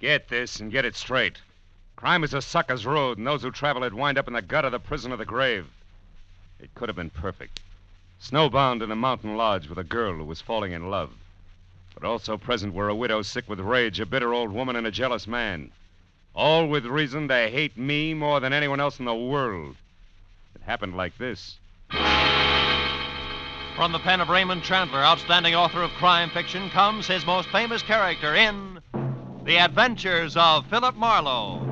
Get this and get it straight. Crime is a sucker's road, and those who travel it wind up in the gut of the prison of the grave. It could have been perfect. Snowbound in a mountain lodge with a girl who was falling in love. But also present were a widow sick with rage, a bitter old woman, and a jealous man. All with reason to hate me more than anyone else in the world. It happened like this. From the pen of Raymond Chandler, outstanding author of crime fiction, comes his most famous character in The Adventures of Philip Marlowe.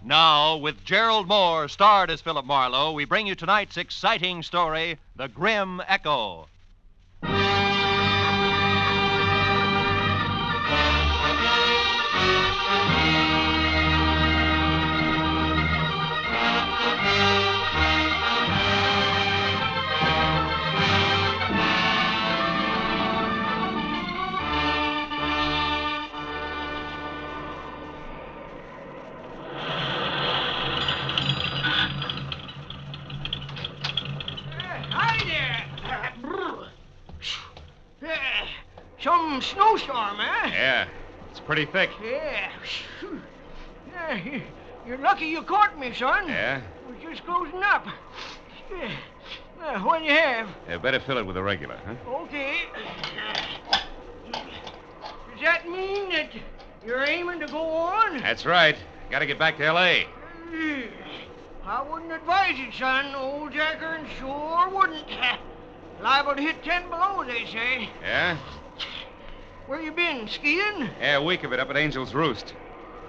Now, with Gerald Moore, starred as Philip Marlowe, we bring you tonight's exciting story, The Grim Echo. Some snowstorm, eh? Yeah, it's pretty thick. Yeah. You're lucky you caught me, son. Yeah? We're just closing up. What do you have? Better fill it with a regular, huh? Okay. Does that mean that you're aiming to go on? That's right. Gotta get back to L.A. I wouldn't advise it, son. Old Jacker and sure wouldn't. Liable to hit 10 below, they say. Yeah? Where you been, skiing? Yeah, a week of it up at Angel's Roost.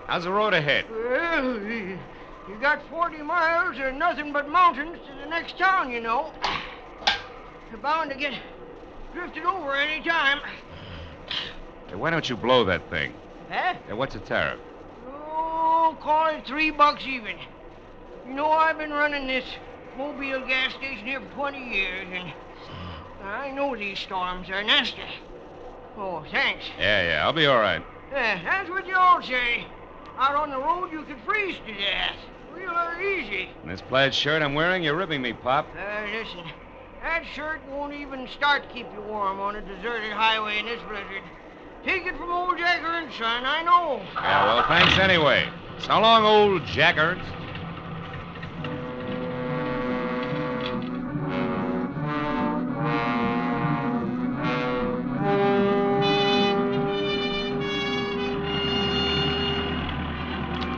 How's the road ahead? Well, you got 40 miles of nothing but mountains to the next town, you know. You're bound to get drifted over any time. Hey, why don't you blow that thing? Huh? Hey, what's the tariff? Oh, call it $3 even. You know, I've been running this Mobile gas station here for 20 years, and I know these storms are nasty. Oh, thanks. Yeah, I'll be all right. That's what you all say. Out on the road, you could freeze to death. Real easy. And this plaid shirt I'm wearing, you're ripping me, Pop. Listen, that shirt won't even start to keep you warm on a deserted highway in this blizzard. Take it from old Jack Ernst, son, I know. Yeah, well, thanks anyway. So long, old Jack Ernst.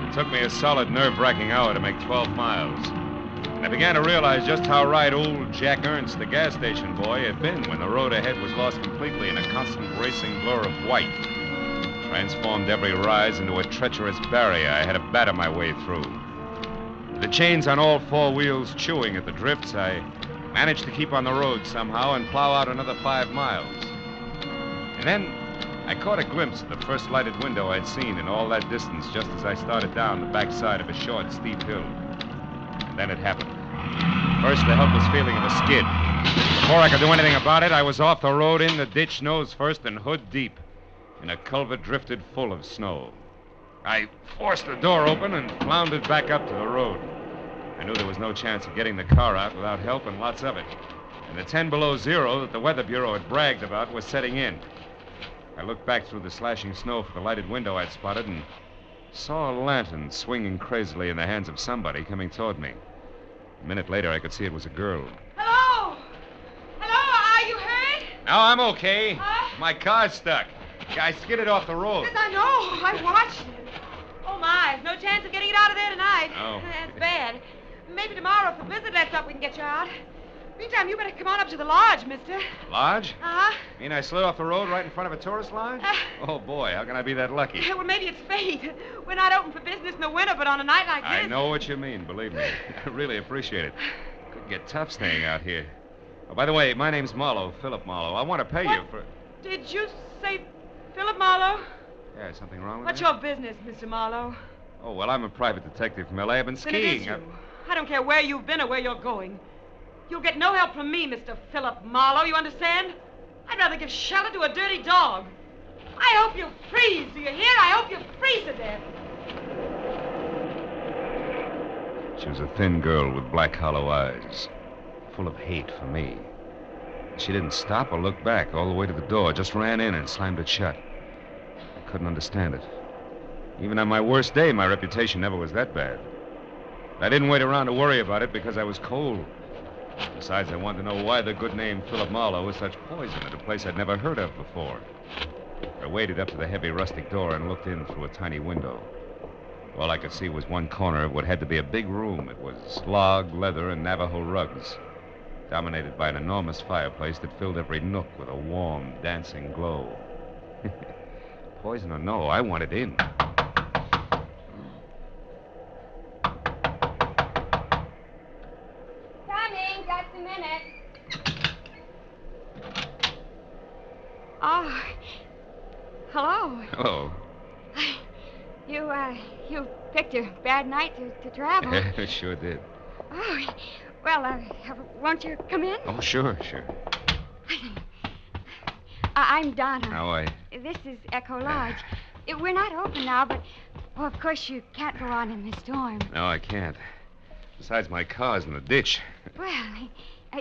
It took me a solid nerve-wracking hour to make 12 miles. And I began to realize just how right old Jack Ernst, the gas station boy, had been when the road ahead was lost completely in a constant racing blur of white. Transformed every rise into a treacherous barrier I had to batter my way through. With the chains on all four wheels chewing at the drifts, I managed to keep on the road somehow and plow out another 5 miles. And then I caught a glimpse of the first lighted window I'd seen in all that distance just as I started down the backside of a short, steep hill. And then it happened. First, the helpless feeling of a skid. Before I could do anything about it, I was off the road, in the ditch, nose first and hood deep, in a culvert drifted full of snow. I forced the door open and floundered back up to the road. I knew there was no chance of getting the car out without help, and lots of it. And the 10 below zero that the Weather Bureau had bragged about was setting in. I looked back through the slashing snow for the lighted window I'd spotted and saw a lantern swinging crazily in the hands of somebody coming toward me. A minute later, I could see it was a girl. Hello? Hello, are you hurt? No, I'm okay. My car's stuck. I skidded off the road. Yes, I know. I watched it. Oh, my. No chance of getting it out of there tonight. No. That's bad. Maybe tomorrow, if the blizzard lets up, we can get you out. Meantime, you better come on up to the lodge, mister. Lodge? Uh-huh. You mean I slid off the road right in front of a tourist lodge? Oh, boy, how can I be that lucky? Well, maybe it's fate. We're not open for business in the winter, but on a night like this... I know what you mean, believe me. I really appreciate it. Could get tough staying out here. Oh, by the way, my name's Marlowe, Philip Marlowe. I want to pay you for... Did you say Philip Marlowe? Yeah, something wrong with What's that? your business, Mr. Marlowe? Oh, well, I'm a private detective from L.A. I've been Then it skiing. is you. I don't care where you've been or where you're going. You'll get no help from me, Mr. Philip Marlowe, you understand? I'd rather give shelter to a dirty dog. I hope you freeze, do you hear? I hope you freeze to death. She was a thin girl with black, hollow eyes, full of hate for me. She didn't stop or look back all the way to the door, just ran in and slammed it shut. I couldn't understand it. Even on my worst day, my reputation never was that bad. I didn't wait around to worry about it because I was cold. Besides, I wanted to know why the good name Philip Marlowe was such poison at a place I'd never heard of before. I waded up to the heavy rustic door and looked in through a tiny window. All I could see was one corner of what had to be a big room. It was log, leather, and Navajo rugs, dominated by an enormous fireplace that filled every nook with a warm, dancing glow. Poison or no, I wanted in. Coming, just a minute. Oh, hello. Hello. You picked a bad night to travel. Sure did. Oh, well, won't you come in? Oh, sure. I'm Donna. How are you? This is Echo Lodge. We're not open now, but, of course, you can't go on in the storm. No, I can't. Besides, my car's in the ditch. Well,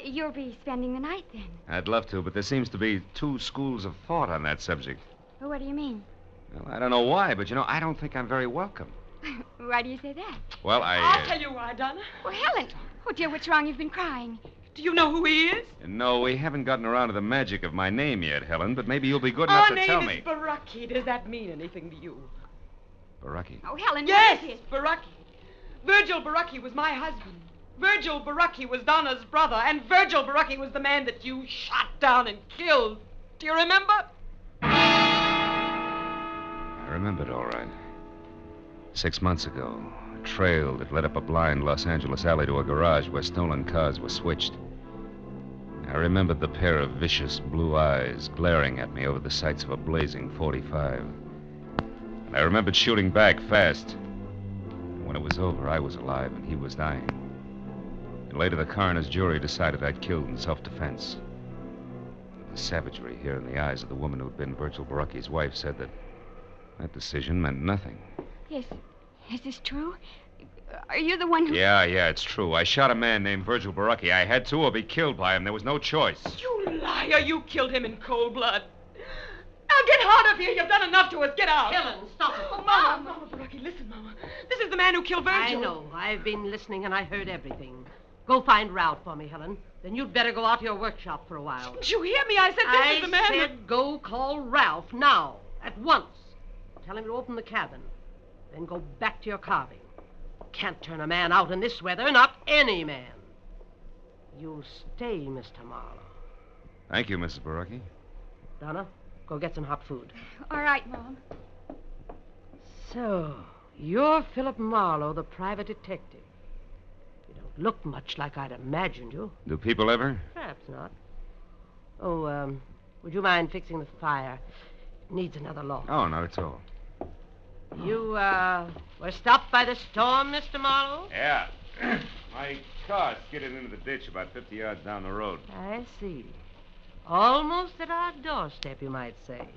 you'll be spending the night then. I'd love to, but there seems to be two schools of thought on that subject. Well, what do you mean? Well, I don't know why, but, I don't think I'm very welcome. Why do you say that? Well, I'll tell you why, Donna. Well, Helen. Oh, dear, what's wrong? You've been crying. Do you know who he is? No, we haven't gotten around to the magic of my name yet, Helen, but maybe you'll be good enough Our to tell name me. is Baraki. Does that mean anything to you? Baraki. Oh, Helen, Yes, what is it? Baraki. Virgil Baraki was my husband. Virgil Baraki was Donna's brother, and Virgil Baraki was the man that you shot down and killed. Do you remember? I remembered all right. 6 months ago, a trail that led up a blind Los Angeles alley to a garage where stolen cars were switched. I remembered the pair of vicious blue eyes glaring at me over the sights of a blazing .45. And I remembered shooting back fast. And when it was over, I was alive and he was dying. And later, the coroner's jury decided I'd killed in self-defense. The savagery here in the eyes of the woman who'd been Virgil Baraki's wife said that decision meant nothing. Yes. Is this true? Are you the one who... Yeah, it's true. I shot a man named Virgil Baraki. I had to or be killed by him. There was no choice. You liar. You killed him in cold blood. Now get out of here. You've done enough to us. Get out. Helen, stop it. Oh, Mama, Baraki, listen, Mama. This is the man who killed Virgil. I know. I've been listening and I heard everything. Go find Ralph for me, Helen. Then you'd better go out to your workshop for a while. Did you hear me? I said this is the man. I said go call Ralph now, at once. Tell him to open the cabin. Then go back to your carving. Can't turn a man out in this weather, not any man. You'll stay, Mr. Marlowe. Thank you, Mrs. Baraki. Donna, go get some hot food. All right, Mom. So, you're Philip Marlowe, the private detective. You don't look much like I'd imagined you. Do people ever? Perhaps not. Oh, would you mind fixing the fire? It needs another log. Oh, not at all. You, were stopped by the storm, Mr. Marlowe? Yeah. My car skidded into the ditch about 50 yards down the road. I see. Almost at our doorstep, you might say.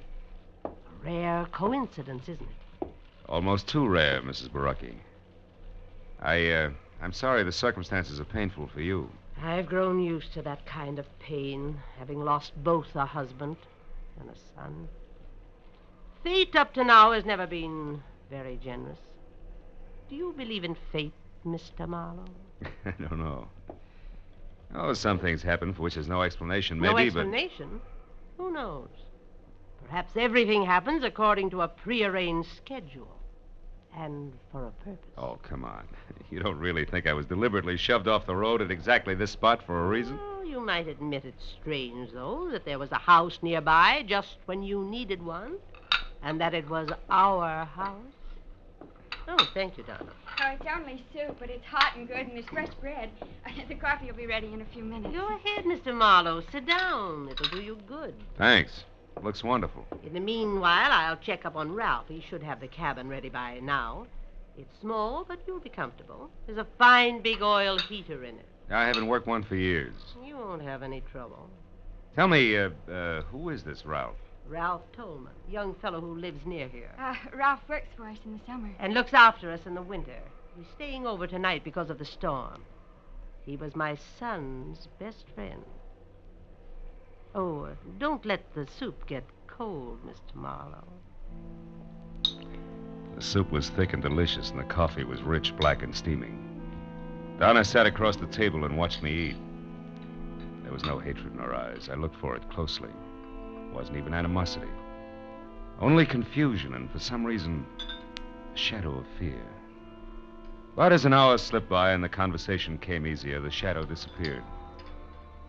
A rare coincidence, isn't it? Almost too rare, Mrs. Baraki. I'm sorry the circumstances are painful for you. I've grown used to that kind of pain, having lost both a husband and a son. Fate up to now has never been very generous. Do you believe in fate, Mr. Marlowe? I don't know. Oh, some things happen for which there's no explanation, maybe, No explanation? Who knows? Perhaps everything happens according to a prearranged schedule. And for a purpose. Oh, come on. You don't really think I was deliberately shoved off the road at exactly this spot for a reason? Oh, you might admit it's strange, though, that there was a house nearby just when you needed one, and that it was our house. Oh, thank you, Donna. Oh, it's only soup, but it's hot and good, and there's fresh bread. The coffee will be ready in a few minutes. Go ahead, Mr. Marlowe. Sit down. It'll do you good. Thanks. Looks wonderful. In the meanwhile, I'll check up on Ralph. He should have the cabin ready by now. It's small, but you'll be comfortable. There's a fine big oil heater in it. I haven't worked one for years. You won't have any trouble. Tell me, who is this Ralph? Ralph Tolman, young fellow who lives near here. Ralph works for us in the summer. And looks after us in the winter. He's staying over tonight because of the storm. He was my son's best friend. Oh, don't let the soup get cold, Mr. Marlowe. The soup was thick and delicious, and the coffee was rich, black, and steaming. Donna sat across the table and watched me eat. There was no hatred in her eyes. I looked for it closely. It wasn't even animosity. Only confusion, and for some reason, a shadow of fear. But as an hour slipped by and the conversation came easier, the shadow disappeared.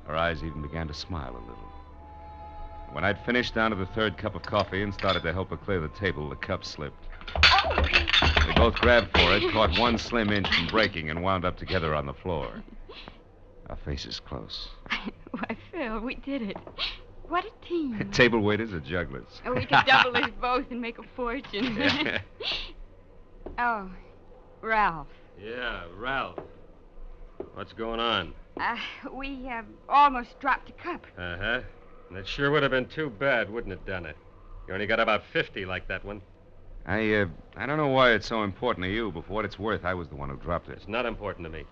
Her eyes even began to smile a little. When I'd finished down to the third cup of coffee and started to help her clear the table, the cup slipped. We both grabbed for it, caught one slim inch from breaking, and wound up together on the floor. Our faces close. Why, Phil, we did it. What a team. Table waiters or jugglers? Oh, we could double as both and make a fortune. Oh, Ralph. Yeah, Ralph. What's going on? We almost dropped a cup. Uh-huh. That sure would have been too bad, wouldn't it, Donna? You only got about 50 like that one. I don't know why it's so important to you, but for what it's worth, I was the one who dropped it. It's not important to me.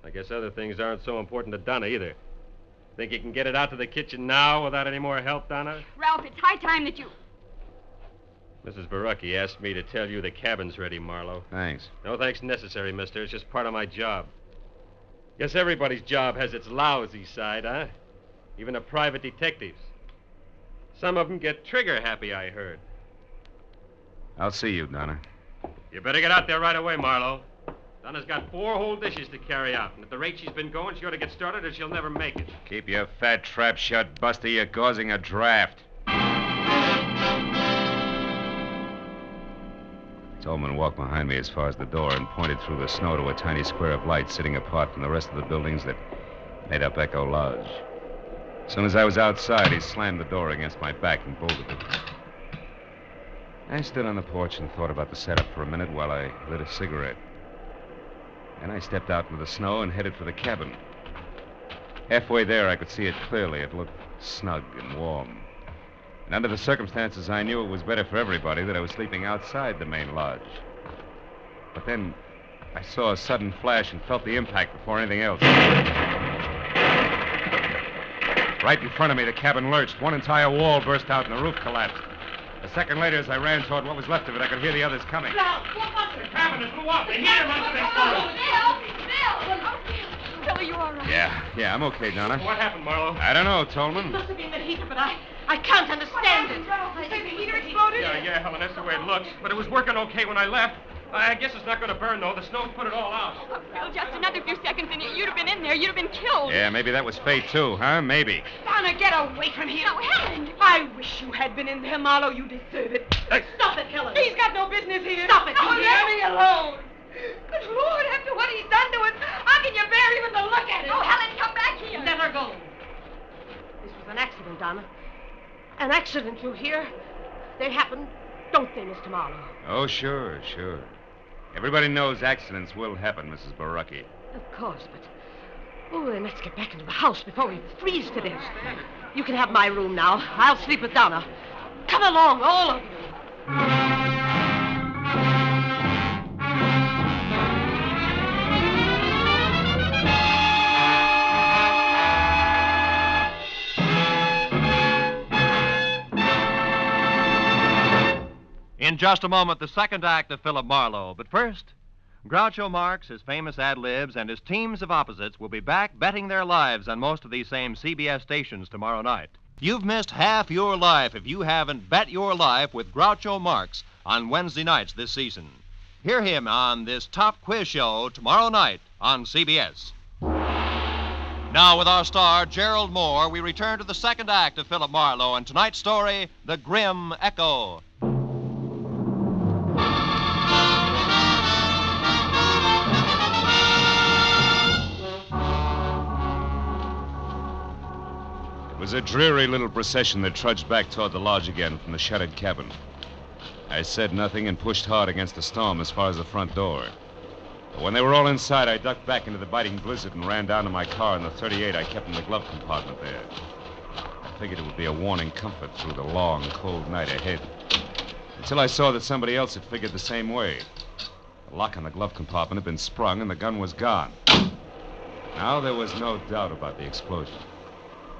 I guess other things aren't so important to Donna either. Think you can get it out to the kitchen now without any more help, Donna? Ralph, it's high time that you... Mrs. Barucki asked me to tell you the cabin's ready, Marlowe. Thanks. No thanks necessary, mister. It's just part of my job. Guess everybody's job has its lousy side, huh? Even a private detective's. Some of them get trigger happy, I heard. I'll see you, Donna. You better get out there right away, Marlowe. Donna's got 4 whole dishes to carry out, and at the rate she's been going, she ought to get started or she'll never make it. Keep your fat trap shut, Buster. You're causing a draft. Tolman walked behind me as far as the door and pointed through the snow to a tiny square of light sitting apart from the rest of the buildings that made up Echo Lodge. As soon as I was outside, he slammed the door against my back and bolted it. I stood on the porch and thought about the setup for a minute while I lit a cigarette. Then I stepped out into the snow and headed for the cabin. Halfway there, I could see it clearly. It looked snug and warm. And under the circumstances, I knew it was better for everybody that I was sleeping outside the main lodge. But then I saw a sudden flash and felt the impact before anything else. Right in front of me, the cabin lurched. One entire wall burst out and the roof collapsed. A second later, as I ran toward what was left of it, I could hear the others coming. The cabin is blew up. They hit him under the floor. Phil, are you all right? Yeah, I'm okay, Donna. What happened, Marlowe? I don't know, Tolman. Must have been the heater, but I can't understand it. You say the heater exploded? Yeah, Helen, that's the way it looks. But it was working okay when I left. I guess it's not going to burn, though. The snow's put it all out. Oh, Phil, just another few seconds and you'd have been in there. You'd have been killed. Yeah, maybe that was fate, too, huh? Maybe. Donna, get away from here. Now, Helen. I wish you had been in there, Marlowe. You deserve it. Stop it, Helen. He's got no business here. Stop it, Oh, you let me alone. Good Lord, after what he's done to us, how can you bear even to look at it? Oh, Helen, come back here. Let her go. This was an accident, Donna. An accident, you hear? They happen, don't they, Mr. Marlowe? Oh, sure. Everybody knows accidents will happen, Mrs. Barucki. Of course, but... Oh, then let's get back into the house before we freeze to death. You can have my room now. I'll sleep with Donna. Come along, all of you. In just a moment, the second act of Philip Marlowe. But first, Groucho Marx, his famous ad-libs, and his teams of opposites will be back betting their lives on most of these same CBS stations tomorrow night. You've missed half your life if you haven't bet your life with Groucho Marx on Wednesday nights this season. Hear him on this top quiz show tomorrow night on CBS. Now, with our star, Gerald Moore, we return to the second act of Philip Marlowe and tonight's story, The Grim Echo. It was a dreary little procession that trudged back toward the lodge again from the shuttered cabin. I said nothing and pushed hard against the storm as far as the front door. But when they were all inside, I ducked back into the biting blizzard and ran down to my car in the 38 I kept in the glove compartment there. I figured it would be a warning comfort through the long, cold night ahead. Until I saw that somebody else had figured the same way. The lock on the glove compartment had been sprung, and the gun was gone. Now there was no doubt about the explosion.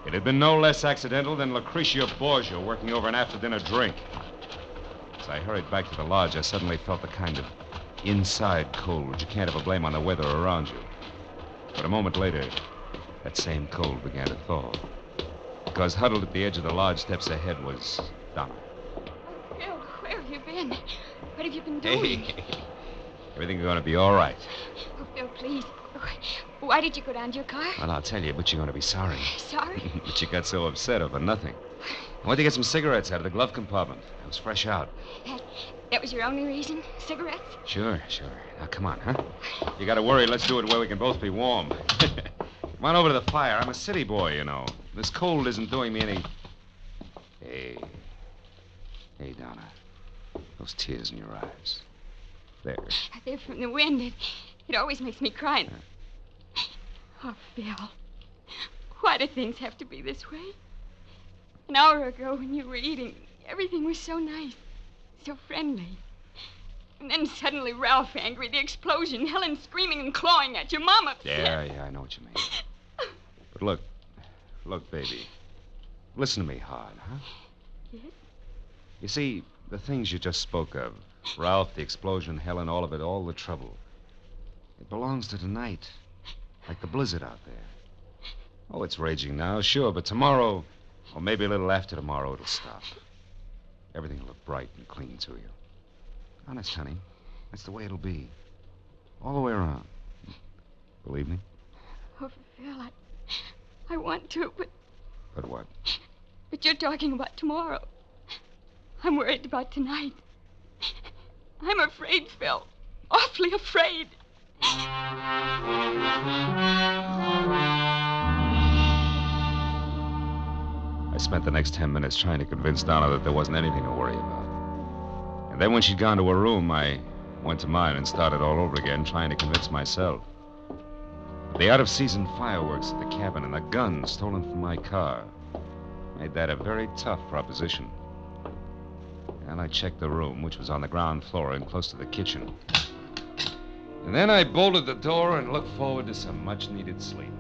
It had been no less accidental than Lucretia Borgia working over an after-dinner drink. As I hurried back to the lodge, I suddenly felt the kind of inside cold which you can't ever blame on the weather around you. But a moment later, that same cold began to thaw. Because huddled at the edge of the lodge steps ahead was Donna. Phil, where have you been? What have you been doing? Hey, everything's going to be all right. Oh, Phil, please. Why did you go down to your car? Well, I'll tell you, but you're going to be sorry. Sorry? But you got so upset over nothing. I went to get some cigarettes out of the glove compartment. I was fresh out. That was your only reason? Cigarettes? Sure. Now, come on, huh? You got to worry. Let's do it where we can both be warm. Come on over to the fire. I'm a city boy, you know. This cold isn't doing me any... Hey, Donna. Those tears in your eyes. There. They're from the wind. It always makes me cry. Oh, Phil. Why do things have to be this way? An hour ago when you were eating, everything was so nice, so friendly. And then suddenly Ralph angry, the explosion, Helen screaming and clawing at you, Mom upset. Yeah, I know what you mean. But look, baby. Listen to me hard, huh? Yes? You see, the things you just spoke of, Ralph, the explosion, Helen, all of it, all the trouble, it belongs to tonight, like the blizzard out there. Oh, it's raging now, sure, but tomorrow, or maybe a little after tomorrow, it'll stop. Everything will look bright and clean to you. Honest, honey, that's the way it'll be. All the way around. Believe me? Oh, Phil, I want to, but... But what? But you're talking about tomorrow. I'm worried about tonight. I'm afraid, Phil. Awfully afraid. I spent the next 10 minutes trying to convince Donna that there wasn't anything to worry about. And then when she'd gone to her room, I went to mine and started all over again, trying to convince myself. The out-of-season fireworks at the cabin and the gun stolen from my car made that a very tough proposition. And I checked the room, which was on the ground floor and close to the kitchen. And then I bolted the door and looked forward to some much-needed sleep.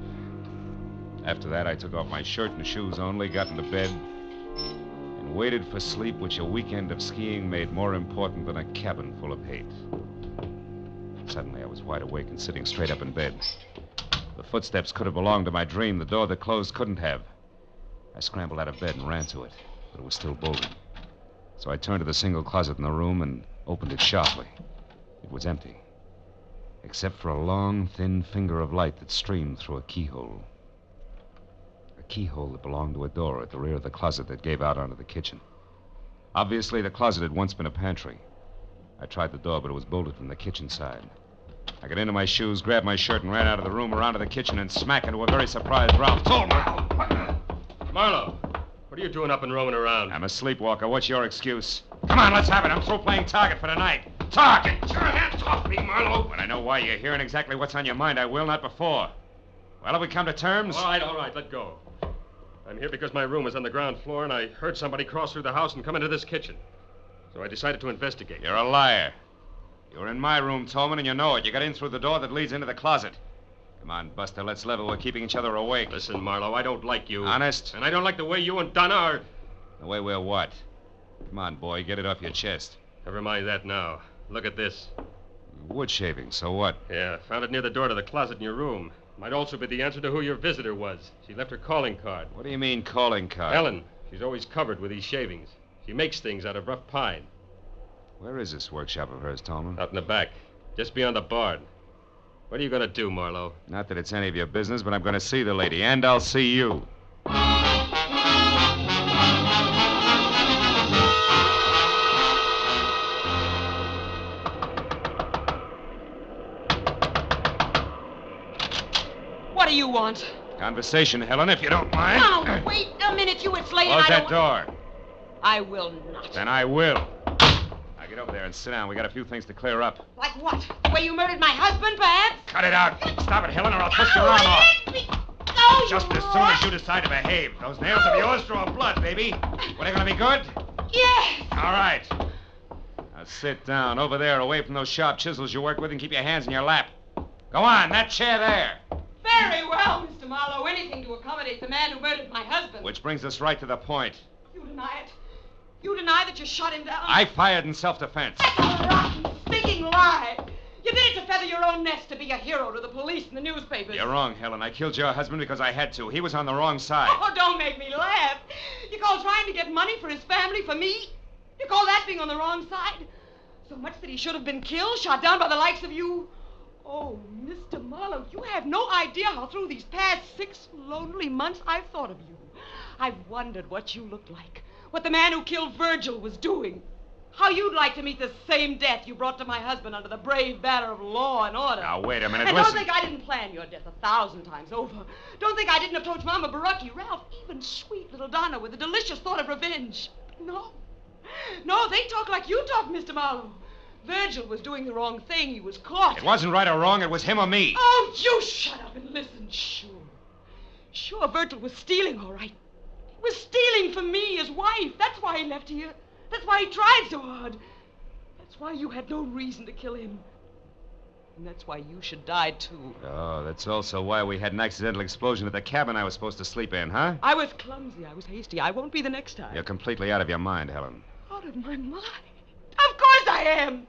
After that, I took off my shirt and shoes only, got into bed, and waited for sleep, which a weekend of skiing made more important than a cabin full of hate. Suddenly, I was wide awake and sitting straight up in bed. The footsteps could have belonged to my dream. The door that closed couldn't have. I scrambled out of bed and ran to it, but it was still bolted. So I turned to the single closet in the room and opened it sharply. It was empty, except for a long, thin finger of light that streamed through a keyhole. A keyhole that belonged to a door at the rear of the closet that gave out onto the kitchen. Obviously, the closet had once been a pantry. I tried the door, but it was bolted from the kitchen side. I got into my shoes, grabbed my shirt, and ran out of the room, around to the kitchen, and smack into a very surprised Ralph. Marlowe, what are you doing up and roaming around? I'm a sleepwalker. What's your excuse? Come on, let's have it. I'm through playing target for tonight. Target! Get your hands off me, Marlowe. When I know why you're here and exactly what's on your mind, I will, not before. Well, have we come to terms? All right, let go. I'm here because my room was on the ground floor, and I heard somebody cross through the house and come into this kitchen. So I decided to investigate. You're a liar. You were in my room, Tolman, and you know it. You got in through the door that leads into the closet. Come on, Buster, let's level. We're keeping each other awake. Listen, Marlowe, I don't like you. Honest? And I don't like the way you and Donna are... The way we're what? Come on, boy, get it off your chest. Never mind that now. Look at this. Wood shaving, so what? Yeah, found it near the door to the closet in your room. Might also be the answer to who your visitor was. She left her calling card. What do you mean, calling card? Helen. She's always covered with these shavings. She makes things out of rough pine. Where is this workshop of hers, Tolman? Out in the back, just beyond the barn. What are you going to do, Marlowe? Not that it's any of your business, but I'm going to see the lady, and I'll see you. What do you want? Conversation, Helen, if you don't mind. Now, wait a minute. You would slay and Close I that don't... door. I will not. Then I will. Now get over there and sit down. We got a few things to clear up. Like what? The way you murdered my husband, perhaps? Cut it out. Stop it, Helen, or I'll twist your arm off. No, Just as soon as you decide to behave. Those nails of yours draw blood, baby. What, are they going to be good? Yes. All right. Now sit down over there, away from those sharp chisels you work with, and keep your hands in your lap. Go on, that chair there. Very well, Mr. Marlowe. Anything to accommodate the man who murdered my husband. Which brings us right to the point. You deny it. You deny that you shot him down. I fired in self-defense. That's a rotten, stinking lie. You did it to feather your own nest, to be a hero to the police and the newspapers. You're wrong, Helen. I killed your husband because I had to. He was on the wrong side. Oh, don't make me laugh. You call trying to get money for his family for me? You call that being on the wrong side? So much that he should have been killed, shot down by the likes of you? Oh, Mr. Marlowe, you have no idea how through these past 6 lonely months I've thought of you. I've wondered what you looked like, what the man who killed Virgil was doing, how you'd like to meet the same death you brought to my husband under the brave banner of law and order. Now, wait a minute, And listen. don't think I didn't plan your death 1,000 times over. Don't think I didn't approach Mama Baraki, Ralph, even sweet little Donna with a delicious thought of revenge. No. No, they talk like you talk, Mr. Marlowe. Virgil was doing the wrong thing. He was caught. It wasn't right or wrong. It was him or me. Oh, you shut up and listen. Sure, Virgil was stealing, all right. He was stealing from me, his wife. That's why he left here. That's why he tried so hard. That's why you had no reason to kill him. And that's why you should die, too. Oh, that's also why we had an accidental explosion at the cabin I was supposed to sleep in, huh? I was clumsy. I was hasty. I won't be the next time. You're completely out of your mind, Helen. Out of my mind? Of course I am.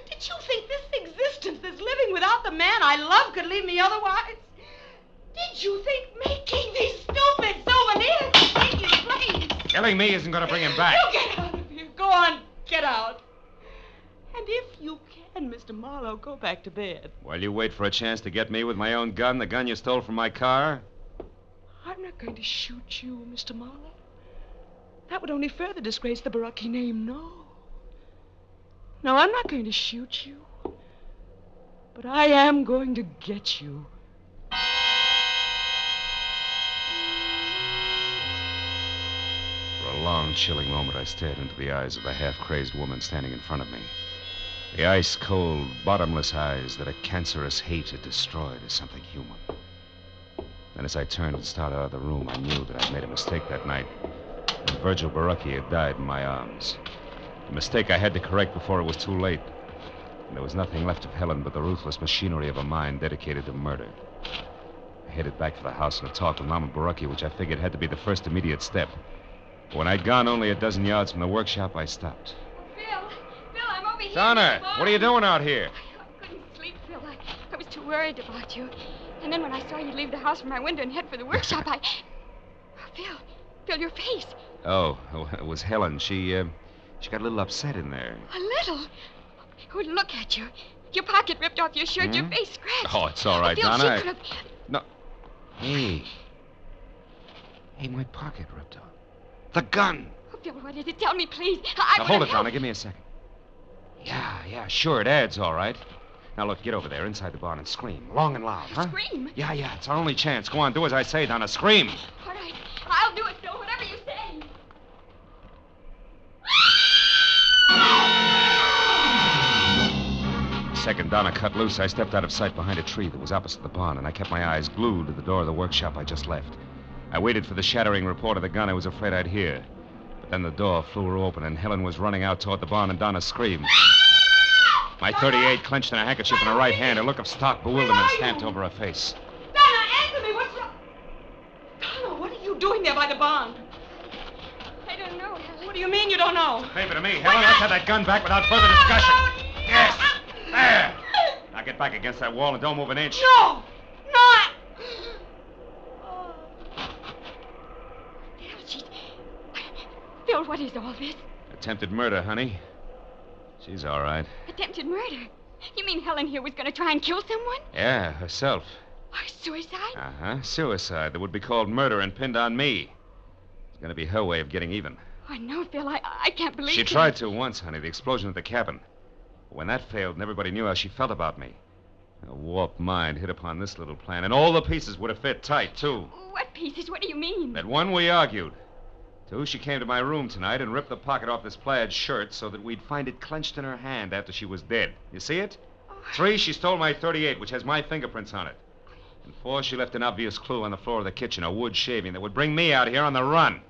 Did you think this existence, this living without the man I love, could leave me otherwise? Did you think making these stupid souvenirs could take his place? Killing me isn't going to bring him back. You get out of here. Go on, get out. And if you can, Mr. Marlowe, go back to bed. While you wait for a chance to get me with my own gun, the gun you stole from my car? I'm not going to shoot you, Mr. Marlowe. That would only further disgrace the Baraki name. No, I'm not going to shoot you. But I am going to get you. For a long, chilling moment, I stared into the eyes of the half-crazed woman standing in front of me. The ice-cold, bottomless eyes that a cancerous hate had destroyed as something human. Then as I turned and started out of the room, I knew that I'd made a mistake that night. And Virgil Baraki had died in my arms. A mistake I had to correct before it was too late. And there was nothing left of Helen but the ruthless machinery of a mind dedicated to murder. I headed back to the house and a talk with Mama Baraki, which I figured had to be the first immediate step. But when I'd gone only a dozen yards from the workshop, I stopped. Phil, I'm over here. Donna, what are you doing out here? I couldn't sleep, Phil. I was too worried about you. And then when I saw you leave the house from my window and head for the workshop, Phil, your face. Oh, it was Helen. She got a little upset in there. A little? Oh, look at you. Your pocket ripped off your shirt, your face scratched. Oh, it's all right, Phil, Donna. She could have... No. Hey, my pocket ripped off. The gun. Oh, Phil, what is it? Tell me, please. Now, hold it, Donna. Give me a second. Yeah, sure, it adds, all right. Now, look, get over there inside the barn and scream. Long and loud, huh? Scream? Yeah, it's our only chance. Go on, do as I say, Donna. Scream. All right. I'll do it, Phil, whatever you say. The second Donna cut loose, I stepped out of sight behind a tree that was opposite the barn, and I kept my eyes glued to the door of the workshop I just left. I waited for the shattering report of the gun I was afraid I'd hear. But then the door flew open, and Helen was running out toward the barn, and Donna screamed. My .38 clenched in a handkerchief in her right hand, a look of stark bewilderment stamped over her face. Donna, answer me. What's wrong? Donna, what are you doing there by the barn? I don't know, Helen. What do you mean you don't know? Favor to me, Helen. Let's have that gun back without further discussion. Yes. There. Now get back against that wall and don't move an inch. No. Phil, what is all this? Attempted murder, honey. She's all right. Attempted murder? You mean Helen here was going to try and kill someone? Yeah, herself. Or suicide? Uh-huh. Suicide that would be called murder and pinned on me. It's going to be her way of getting even. Oh, no, Phil, I can't believe She it. tried to once, honey, the explosion at the cabin. But when that failed and everybody knew how she felt about me, a warped mind hit upon this little plan, and all the pieces would have fit tight, too. What pieces? What do you mean? At one, we argued. Two, she came to my room tonight and ripped the pocket off this plaid shirt so that we'd find it clenched in her hand after she was dead. You see it? Three, she stole my .38, which has my fingerprints on it. And four, she left an obvious clue on the floor of the kitchen, a wood shaving that would bring me out here on the run.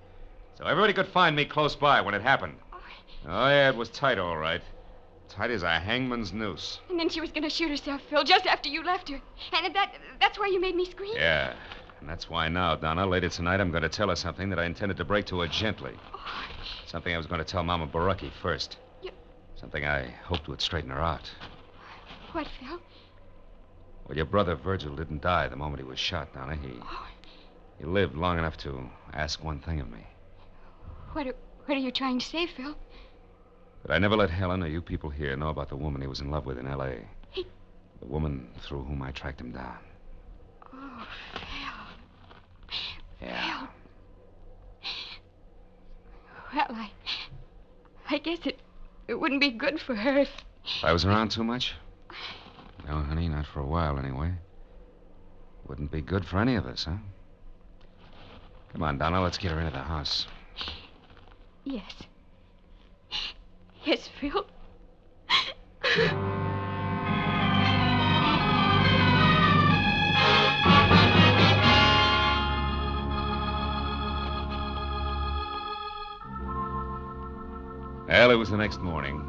So everybody could find me close by when it happened. Oh, yeah, it was tight, all right. Tight as a hangman's noose. And then she was going to shoot herself, Phil, just after you left her. And that's why you made me scream? Yeah. And that's why now, Donna, later tonight, I'm going to tell her something that I intended to break to her gently. Oh. Something I was going to tell Mama Baraki first. Something I hoped would straighten her out. What, Phil? Well, your brother Virgil didn't die the moment he was shot, Donna. He lived long enough to ask one thing of me. What are you trying to say, Phil? That I never let Helen or you people here know about the woman he was in love with in L.A. The woman through whom I tracked him down. Oh, Phil. Yeah. Phil. Well, I guess it wouldn't be good for her if I was around too much? No, honey, not for a while, anyway. Wouldn't be good for any of us, huh? Come on, Donna, let's get her into the house. Yes. Yes, Phil. Well, it was the next morning.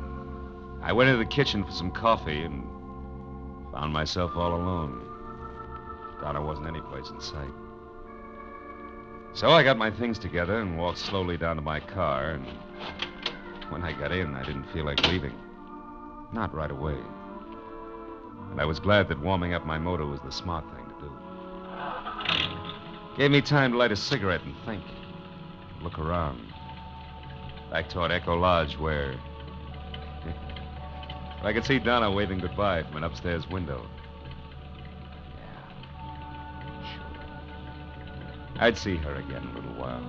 I went into the kitchen for some coffee and found myself all alone. Donna wasn't any place in sight. So I got my things together and walked slowly down to my car, and when I got in, I didn't feel like leaving. Not right away. And I was glad that warming up my motor was the smart thing to do. Gave me time to light a cigarette and think. Look around. Back toward Echo Lodge, where I could see Donna waving goodbye from an upstairs window. Yeah, sure. I'd see her again in a little while.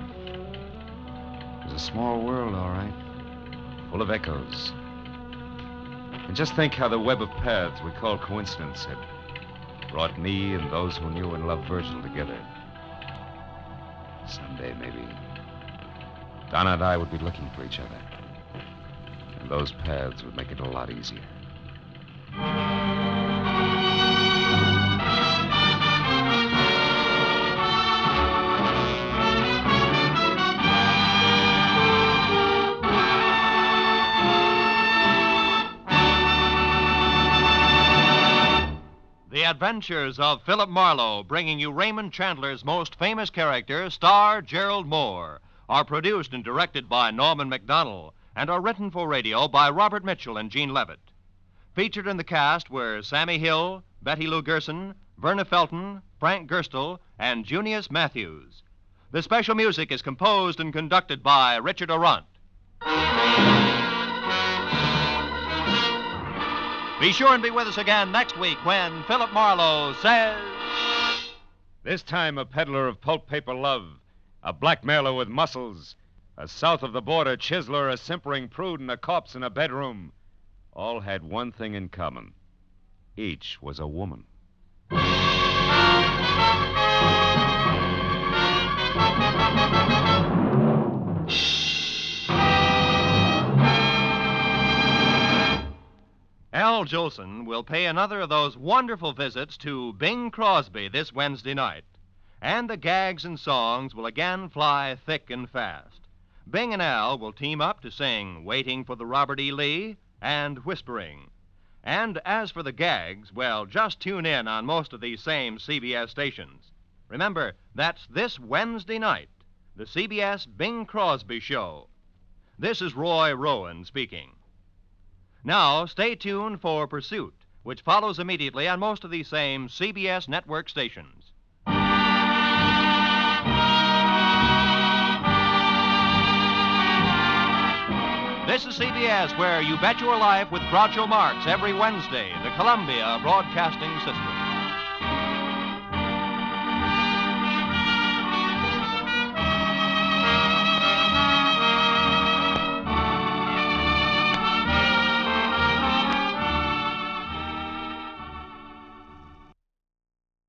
It was a small world, all right. Full of echoes. And just think how the web of paths we call coincidence had brought me and those who knew and loved Virgil together. Someday, maybe, Donna and I would be looking for each other. And those paths would make it a lot easier. The Adventures of Philip Marlowe, bringing you Raymond Chandler's most famous character, star Gerald Moore, are produced and directed by Norman MacDonald and are written for radio by Robert Mitchell and Gene Levitt. Featured in the cast were Sammy Hill, Betty Lou Gerson, Verna Felton, Frank Gerstle, and Junius Matthews. The special music is composed and conducted by Richard Arant. Be sure and be with us again next week when Philip Marlowe says... This time a peddler of pulp paper love, a blackmailer with muscles, a south-of-the-border chiseler, a simpering prude, and a corpse in a bedroom, all had one thing in common. Each was a woman. Al Jolson will pay another of those wonderful visits to Bing Crosby this Wednesday night. And the gags and songs will again fly thick and fast. Bing and Al will team up to sing Waiting for the Robert E. Lee and Whispering. And as for the gags, well, just tune in on most of these same CBS stations. Remember, that's this Wednesday night, the CBS Bing Crosby Show. This is Roy Rowan speaking. Now, stay tuned for Pursuit, which follows immediately on most of these same CBS network stations. This is CBS, where You Bet Your Life with Groucho Marx every Wednesday, the Columbia Broadcasting System.